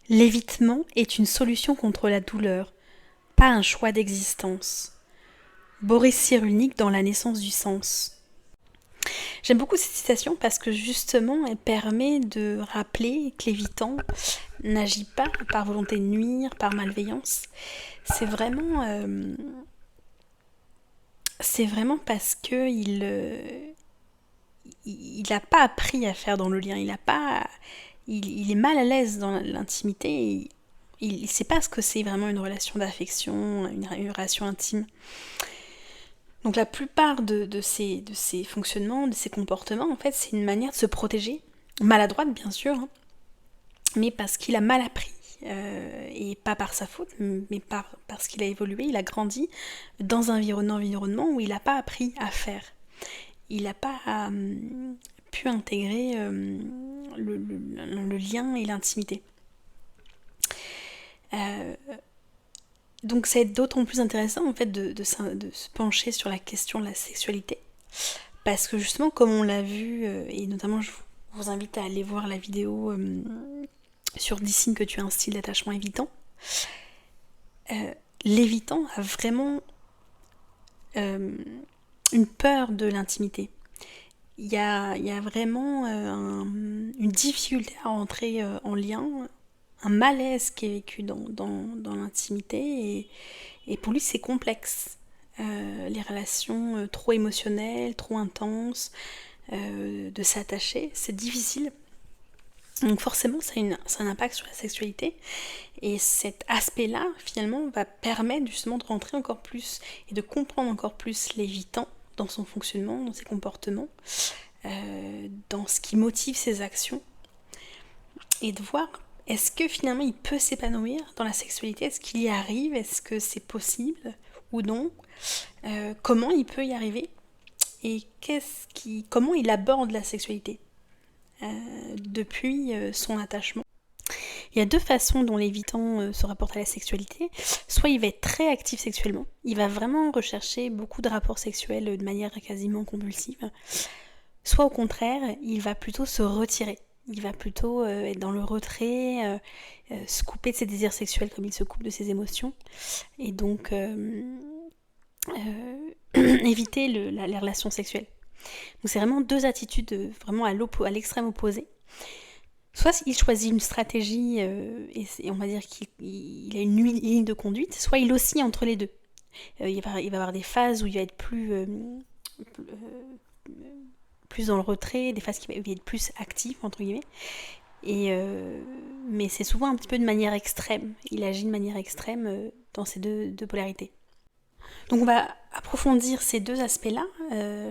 L'évitement est une solution contre la douleur, pas un choix d'existence. Boris Cyrulnik dans La naissance du sens. J'aime beaucoup cette citation parce que justement elle permet de rappeler que l'évitant n'agit pas par volonté de nuire, par malveillance. C'est vraiment, euh, c'est vraiment parce que il n'a pas appris à faire dans le lien. Il est mal à l'aise dans l'intimité. Il ne sait pas ce que c'est vraiment une relation d'affection, une relation intime. Donc la plupart de ces fonctionnements, de ces comportements, en fait, c'est une manière de se protéger, maladroite bien sûr, hein, mais parce qu'il a mal appris. Et pas par sa faute, mais parce qu'il a évolué, il a grandi dans un environnement où il n'a pas appris à faire. Il n'a pas pu intégrer le lien et l'intimité. Euh, donc c'est d'autant plus intéressant en fait de se pencher sur la question de la sexualité. Parce que justement, comme on l'a vu, et notamment je vous invite à aller voir la vidéo sur 10 signes que tu as un style d'attachement évitant, l'évitant a vraiment une peur de l'intimité. Il y a vraiment une difficulté à entrer en lien, un malaise qui est vécu dans l'intimité, et pour lui c'est complexe. Les relations trop émotionnelles, trop intenses, de s'attacher, c'est difficile. Donc forcément, ça a un impact sur la sexualité. Et cet aspect-là, finalement, va permettre justement de rentrer encore plus et de comprendre encore plus l'évitant dans son fonctionnement, dans ses comportements, dans ce qui motive ses actions. Et de voir, est-ce que finalement il peut s'épanouir dans la sexualité? Est-ce qu'il y arrive? Est-ce que c'est possible ou non? Comment il peut y arriver? Et comment il aborde la sexualité depuis son attachement. Il y a deux façons dont l'évitant se rapporte à la sexualité. Soit il va être très actif sexuellement, il va vraiment rechercher beaucoup de rapports sexuels de manière quasiment compulsive. Soit au contraire, il va plutôt se retirer. Il va plutôt être dans le retrait, se couper de ses désirs sexuels comme il se coupe de ses émotions. Et donc éviter les relations sexuelles. Donc c'est vraiment deux attitudes vraiment à l'extrême opposé. Soit il choisit une stratégie et on va dire qu'il a une ligne de conduite, soit il oscille entre les deux. Il va avoir des phases où il va être plus dans le retrait, des phases où il va être plus actif, entre guillemets. Mais c'est souvent un petit peu de manière extrême. Il agit de manière extrême dans ces deux polarités. Donc on va approfondir ces deux aspects-là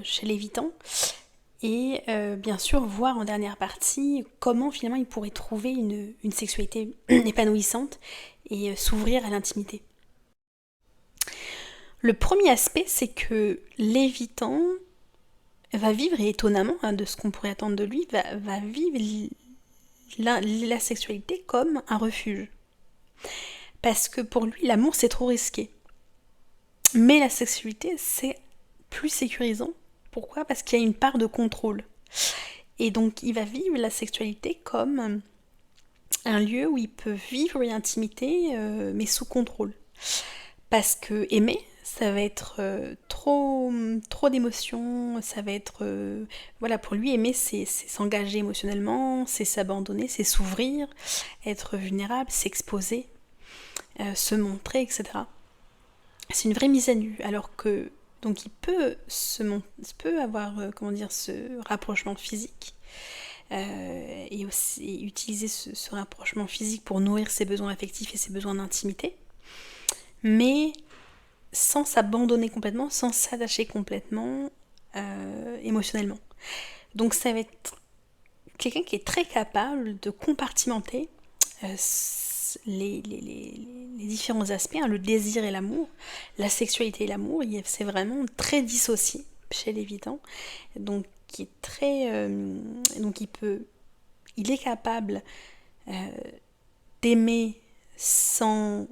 chez l'évitant. Et bien sûr voir en dernière partie comment finalement il pourrait trouver une sexualité épanouissante et s'ouvrir à l'intimité. Le premier aspect, c'est que l'évitant va vivre, et étonnamment de ce qu'on pourrait attendre de lui, va vivre la sexualité comme un refuge. Parce que pour lui, l'amour c'est trop risqué. Mais la sexualité c'est plus sécurisant. Pourquoi? Parce qu'il y a une part de contrôle. Et donc il va vivre la sexualité comme un lieu où il peut vivre l'intimité mais sous contrôle. Parce que aimer, ça va être trop d'émotions, ça va être... voilà, pour lui, aimer, c'est s'engager émotionnellement, c'est s'abandonner, c'est s'ouvrir, être vulnérable, s'exposer, se montrer, etc. C'est une vraie mise à nu, alors que... Donc il peut avoir, ce rapprochement physique, et aussi utiliser ce rapprochement physique pour nourrir ses besoins affectifs et ses besoins d'intimité, mais sans s'abandonner complètement, sans s'attacher complètement émotionnellement. Donc ça va être quelqu'un qui est très capable de compartimenter les différents aspects, hein, le désir et l'amour, la sexualité et l'amour, c'est vraiment très dissocié chez l'évitant. Donc donc il est capable d'aimer sans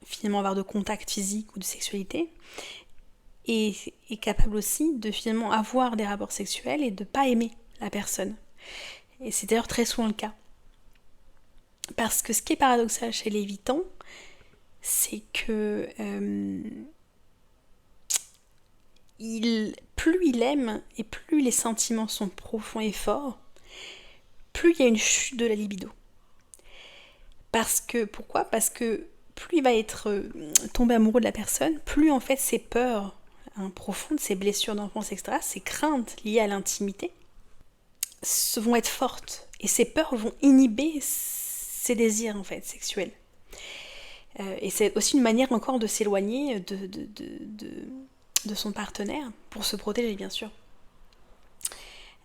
finalement avoir de contact physique ou de sexualité, et est capable aussi de finalement avoir des rapports sexuels et de pas aimer la personne. Et c'est d'ailleurs très souvent le cas. Parce que ce qui est paradoxal chez l'évitant, c'est que plus il aime et plus les sentiments sont profonds et forts, plus il y a une chute de la libido. Pourquoi ? Parce que plus il va être tombé amoureux de la personne, plus en fait ses peurs profondes, ses blessures d'enfance, etc., ses craintes liées à l'intimité vont être fortes. Et ces peurs vont inhiber ses désirs en fait sexuels. Et c'est aussi une manière encore de s'éloigner de son partenaire pour se protéger, bien sûr.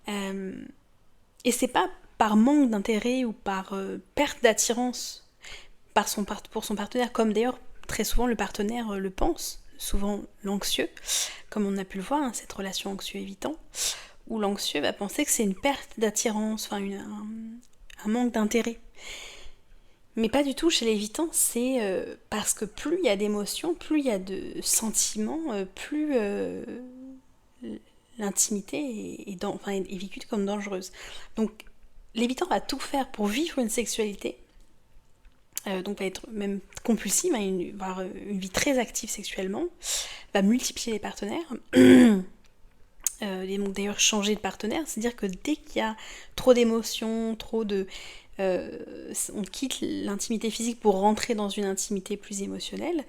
Et c'est pas par manque d'intérêt ou par perte d'attirance pour son partenaire, comme d'ailleurs très souvent le partenaire le pense, souvent l'anxieux, comme on a pu le voir, cette relation anxieux-évitant, où l'anxieux va penser que c'est une perte d'attirance, un manque d'intérêt. Mais pas du tout chez l'évitant, c'est parce que plus il y a d'émotions, plus il y a de sentiments, plus l'intimité est vécue comme dangereuse. Donc l'évitant va tout faire pour vivre une sexualité, donc va être même compulsive, va avoir une vie très active sexuellement, va multiplier les partenaires, et donc d'ailleurs changer de partenaire, c'est-à-dire que dès qu'il y a trop d'émotions, on quitte l'intimité physique pour rentrer dans une intimité plus émotionnelle,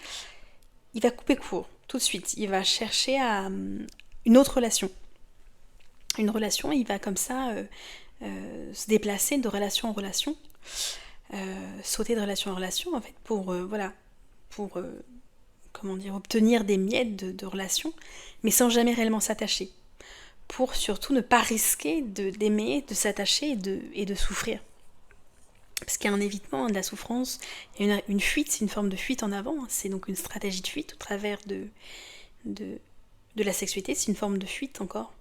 il va couper court tout de suite, il va chercher une autre relation. Une relation, il va comme ça se déplacer de relation en relation, sauter de relation en relation en fait pour obtenir des miettes de relations, mais sans jamais réellement s'attacher, pour surtout ne pas risquer d'aimer, de s'attacher et de souffrir. Parce qu'il y a un évitement de la souffrance, il y a une fuite, c'est une forme de fuite en avant, c'est donc une stratégie de fuite au travers de la sexualité, c'est une forme de fuite encore.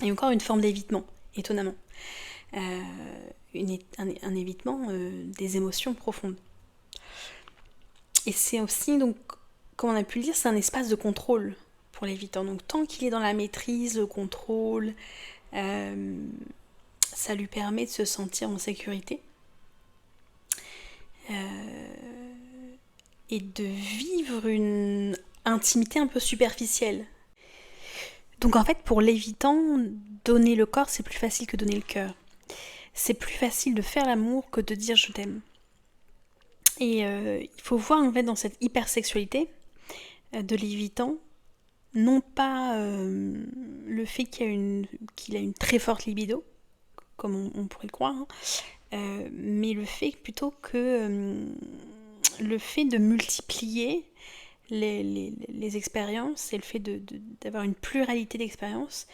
Et encore une forme d'évitement, étonnamment. Un évitement des émotions profondes. Et c'est aussi, donc, comme on a pu le dire, c'est un espace de contrôle pour l'évitant. Donc tant qu'il est dans la maîtrise, le contrôle, ça lui permet de se sentir en sécurité. Et de vivre une intimité un peu superficielle. Donc en fait, pour l'évitant, donner le corps, c'est plus facile que donner le cœur. C'est plus facile de faire l'amour que de dire je t'aime. Et il faut voir en fait dans cette hypersexualité de l'évitant, non pas le fait qu'il a une très forte libido, comme on pourrait le croire, mais le fait plutôt que le fait de multiplier les expériences et le fait d'avoir une pluralité d'expériences,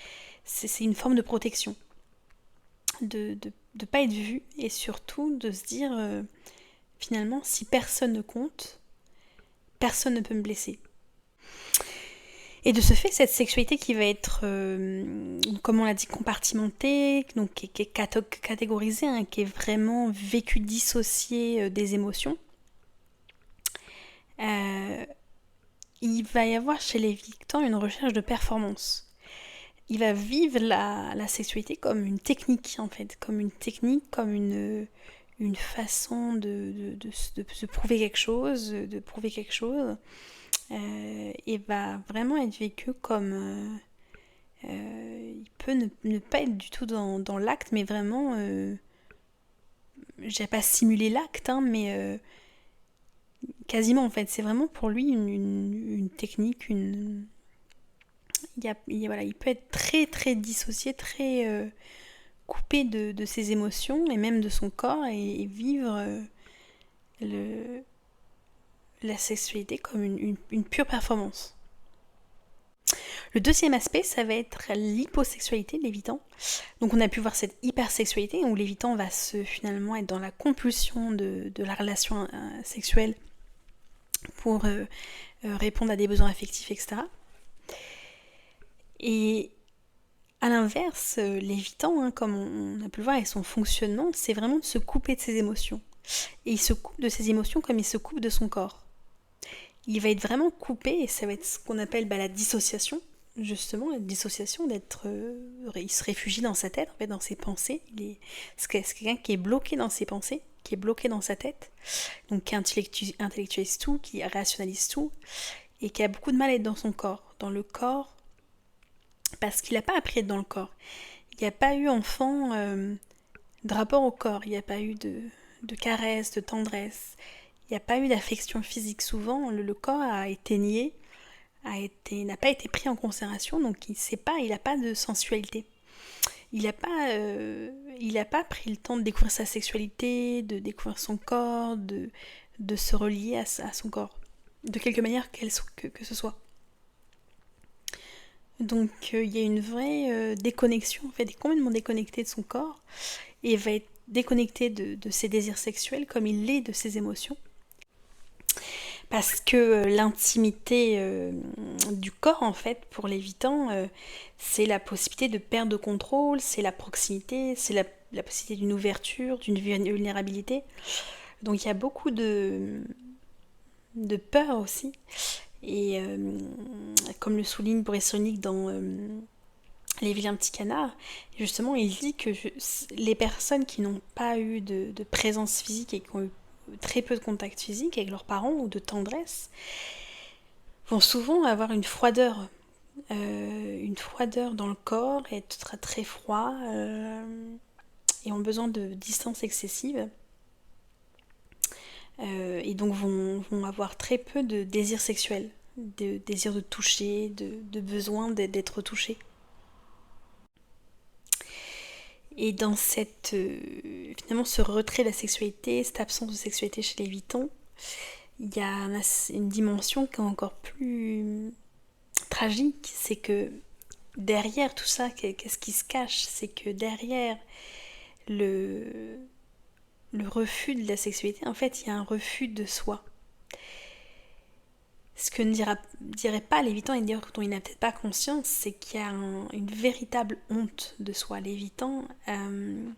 c'est une forme de protection. De ne pas être vu et surtout de se dire finalement si personne ne compte, personne ne peut me blesser. Et de ce fait, cette sexualité qui va être, comme on l'a dit, compartimentée, donc qui est catégorisée, qui est vraiment vécue dissociée des émotions, il va y avoir chez l'évitant une recherche de performance. Il va vivre la sexualité comme une technique, en fait, comme une façon de se prouver quelque chose, et va vraiment être vécu comme... il peut ne pas être du tout dans l'acte, mais vraiment... je dirais pas simuler l'acte, mais quasiment, en fait. C'est vraiment pour lui une technique, il peut être très très dissocié, très coupé de ses émotions et même de son corps et vivre la sexualité comme une pure performance. Le deuxième aspect, ça va être l'hyposexualité de l'évitant. Donc on a pu voir cette hypersexualité où l'évitant va finalement être dans la compulsion de la relation sexuelle pour répondre à des besoins affectifs, etc. Et à l'inverse, l'évitant, comme on a pu le voir avec son fonctionnement, c'est vraiment de se couper de ses émotions. Et il se coupe de ses émotions comme il se coupe de son corps. Il va être vraiment coupé, et ça va être ce qu'on appelle la dissociation, justement, la dissociation il se réfugie dans sa tête, en fait, dans ses pensées. C'est quelqu'un qui est bloqué dans ses pensées, qui est bloqué dans sa tête, donc qui intellectualise tout, qui rationalise tout, et qui a beaucoup de mal à être dans son corps, dans le corps, parce qu'il n'a pas appris à être dans le corps. Il n'y a pas eu enfant de rapport au corps, il n'y a pas eu de caresses, de tendresse, il n'y a pas eu d'affection physique. Souvent, le corps a été nié, n'a pas été pris en considération, donc il n'a pas de sensualité. Il n'a pas pris le temps de découvrir sa sexualité, de découvrir son corps, de se relier à son corps, de quelque manière que ce soit. Donc il y a une vraie déconnexion, en fait, il est complètement déconnecté de son corps, et va être déconnecté de ses désirs sexuels comme il l'est de ses émotions. Parce que l'intimité du corps, en fait, pour l'évitant, c'est la possibilité de perte de contrôle, c'est la proximité, c'est la possibilité d'une ouverture, d'une vulnérabilité. Donc il y a beaucoup de peur aussi. Et comme le souligne Boris Cyrulnik dans Les vilains petits canards, justement, il dit que les personnes qui n'ont pas eu de présence physique et qui ont eu très peu de contact physique avec leurs parents ou de tendresse vont souvent avoir une froideur dans le corps, être très, très froid et ont besoin de distance excessive. Et donc vont avoir très peu de désir sexuel, de désir de toucher, de besoin d'être touché. Et dans finalement ce retrait de la sexualité, cette absence de sexualité chez les Vitons, il y a une dimension qui est encore plus tragique, c'est que derrière tout ça, qu'est-ce qui se cache? C'est que derrière le refus de la sexualité, en fait, il y a un refus de soi. Ce que ne dirait pas Lévitan, et d'ailleurs dont il n'a peut-être pas conscience, c'est qu'il y a une véritable honte de soi. Lévitan, il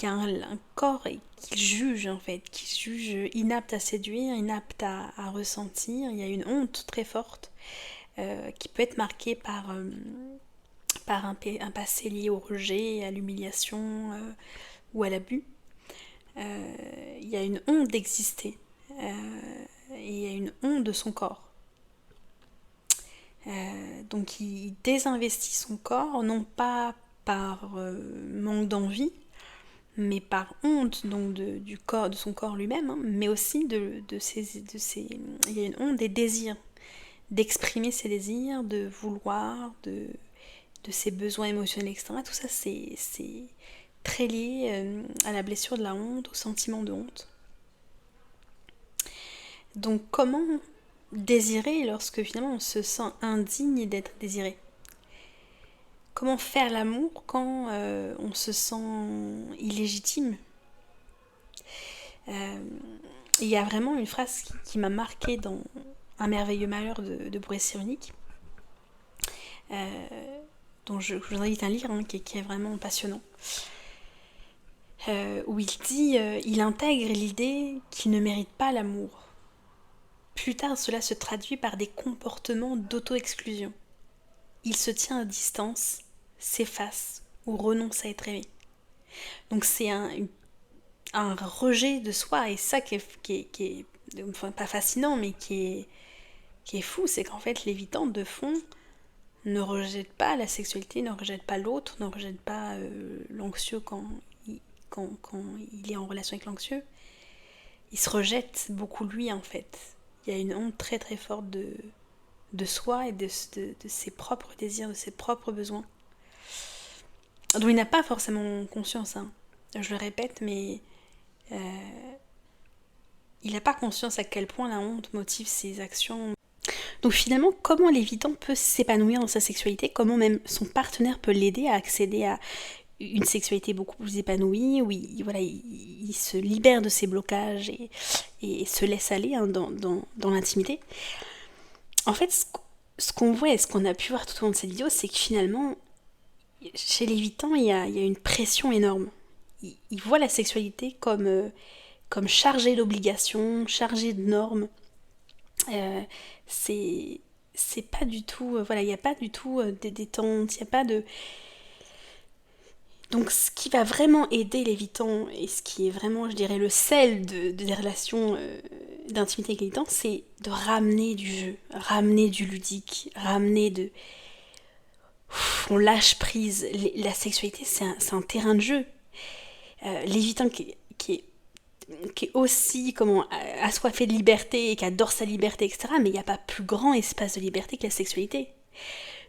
y a un corps qui juge, en fait, qui juge inapte à séduire, inapte à ressentir. Il y a une honte très forte qui peut être marquée par un passé lié au rejet, à l'humiliation ou à l'abus. Il y a une honte d'exister. Et il y a une honte de son corps. Donc il désinvestit son corps, non pas par manque d'envie, mais par honte donc du corps, de son corps lui-même, hein, mais aussi de ses... Il y a une honte des désirs, d'exprimer ses désirs, de vouloir, de ses besoins émotionnels, etc. Tout ça, c'est très lié à la blessure de la honte, au sentiment de honte. Donc comment désirer lorsque finalement on se sent indigne d'être désiré? Comment faire l'amour quand on se sent illégitime? Il y a vraiment une phrase qui m'a marquée dans Un merveilleux malheur de Boris Cyrulnik, dont je vous invite à lire, hein, qui est vraiment passionnant, où il dit il intègre l'idée qu'il ne mérite pas l'amour. Plus tard, cela se traduit par des comportements d'auto-exclusion. Il se tient à distance, s'efface ou renonce à être aimé. Donc c'est un rejet de soi, et ça qui est enfin, pas fascinant, mais qui est fou, c'est qu'en fait l'évitant de fond ne rejette pas la sexualité, ne rejette pas l'autre, ne rejette pas l'anxieux quand il est en relation avec l'anxieux. Il se rejette beaucoup lui, en fait. Il y a une honte très très forte de soi et de ses propres désirs, de ses propres besoins, dont il n'a pas forcément conscience, hein. Je le répète, mais il n'a pas conscience à quel point la honte motive ses actions. Donc finalement, comment l'évitant peut s'épanouir dans sa sexualité, comment même son partenaire peut l'aider à accéder à une sexualité beaucoup plus épanouie, où il se libère de ses blocages et se laisse aller, hein, dans l'intimité. En fait, ce qu'on voit et ce qu'on a pu voir tout au long de cette vidéo, c'est que finalement, chez l'évitant, il y a une pression énorme. Il voit la sexualité comme chargée d'obligations, chargée de normes. C'est pas du tout... il n'y a pas du tout de détente, il n'y a pas de... Donc ce qui va vraiment aider l'évitant, et ce qui est vraiment, je dirais, le sel des relations d'intimité avec l'évitant, c'est de ramener du jeu, ramener du ludique, ramener de... On lâche prise. La sexualité, c'est un terrain de jeu. L'évitant qui est aussi assoiffé de liberté et qui adore sa liberté, etc. Mais il n'y a pas plus grand espace de liberté que la sexualité.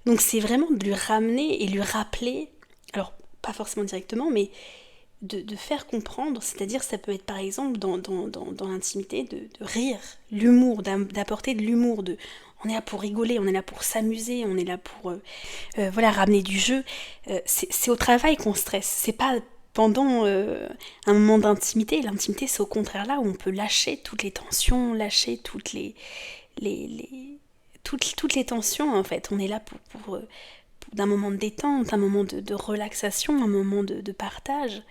Donc c'est vraiment de lui ramener et lui rappeler, alors pas forcément directement, mais de faire comprendre, c'est-à-dire ça peut être par exemple dans l'intimité de rire, l'humour, d'apporter de l'humour, on est là pour rigoler, on est là pour s'amuser, on est là pour voilà, ramener du jeu. C'est au travail qu'on stresse, c'est pas pendant un moment d'intimité. L'intimité, c'est au contraire là où on peut lâcher toutes les tensions, lâcher toutes toutes les tensions en fait. On est là pour d'un moment de détente, un moment de relaxation, un moment de partage,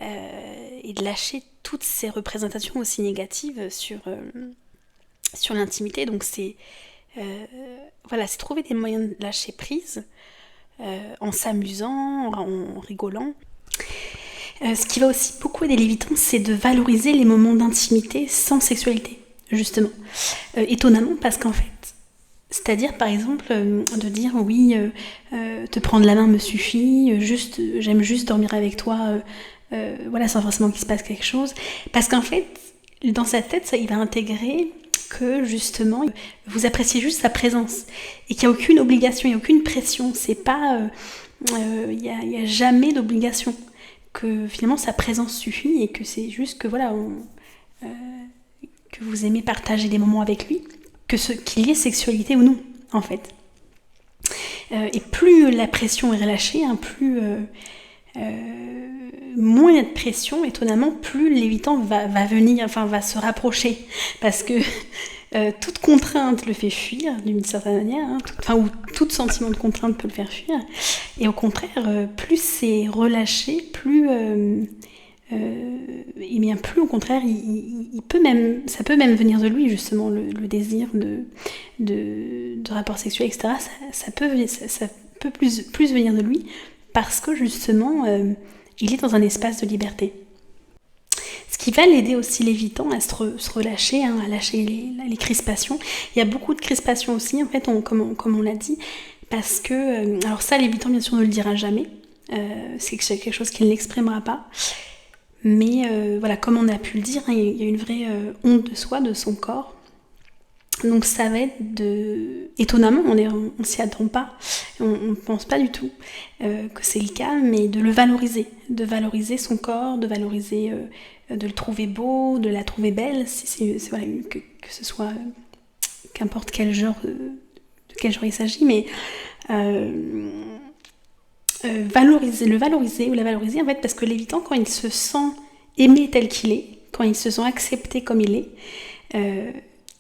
et de lâcher toutes ces représentations aussi négatives sur l'intimité. Donc c'est voilà, c'est trouver des moyens de lâcher prise en s'amusant, en rigolant. Ce qui va aussi beaucoup aider l'évitant, c'est de valoriser les moments d'intimité sans sexualité, justement. Étonnamment, parce qu'en fait, c'est-à-dire par exemple de dire oui, te prendre la main me suffit, j'aime juste dormir avec toi, voilà, sans forcément qu'il se passe quelque chose. Parce qu'en fait, dans sa tête, ça, il va intégrer que justement, vous appréciez juste sa présence et qu'il n'y a aucune obligation, il n'y a aucune pression. C'est pas, il y a jamais d'obligation. Que finalement sa présence suffit et que c'est juste que voilà, que vous aimez partager des moments avec lui, qu'il y ait sexualité ou non, en fait. Et plus la pression est relâchée, hein, plus moins il y a de pression, étonnamment, plus l'évitant va venir, enfin va se rapprocher, parce que toute contrainte le fait fuir d'une certaine manière, hein, ou tout sentiment de contrainte peut le faire fuir, et au contraire, plus c'est relâché, plus et bien plus au contraire, ça peut même venir de lui justement, le désir de rapport sexuel, etc. Ça peut plus venir de lui parce que justement il est dans un espace de liberté. Ce qui va l'aider aussi l'évitant à se relâcher, hein, à lâcher les crispations. Il y a beaucoup de crispations aussi, en fait, comme on l'a dit, parce que, alors ça, l'évitant, bien sûr, ne le dira jamais. C'est quelque chose qu'il n'exprimera pas. Mais voilà, comme on a pu le dire, hein, il y a une vraie honte de soi, de son corps. Donc ça va être étonnamment, on s'y attend pas, on ne pense pas du tout que c'est le cas, mais de le valoriser, de valoriser son corps, de valoriser, de le trouver beau, de la trouver belle, voilà, que ce soit qu'importe quel genre, de quel genre il s'agit, mais le valoriser ou la valoriser en fait, parce que l'évitant, quand il se sent aimé tel qu'il est, quand il se sent accepté comme il est,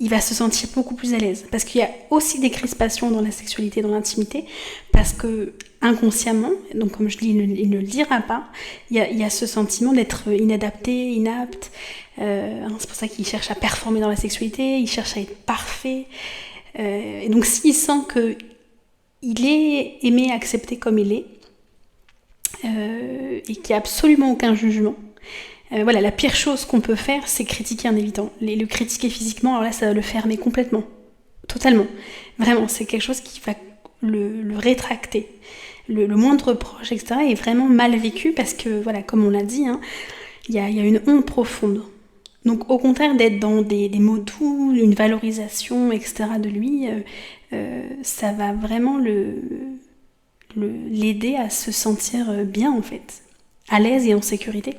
il va se sentir beaucoup plus à l'aise. Parce qu'il y a aussi des crispations dans la sexualité, dans l'intimité, parce que inconsciemment, donc comme je dis, il ne le dira pas, il y a ce sentiment d'être inadapté, inapte, c'est pour ça qu'il cherche à performer dans la sexualité, il cherche à être parfait, et donc s'il sent qu'il est aimé, accepté comme il est, et qu'il n'y a absolument aucun jugement, voilà, la pire chose qu'on peut faire, c'est critiquer un évitant. Le critiquer physiquement, alors là, ça va le fermer complètement. Totalement. Vraiment, c'est quelque chose qui va le rétracter. Le moindre reproche, etc., est vraiment mal vécu parce que, voilà, comme on l'a dit, hein, il y a une honte profonde. Donc, au contraire d'être dans des mots doux, une valorisation, etc., de lui, ça va vraiment l'aider à se sentir bien, en fait, à l'aise et en sécurité.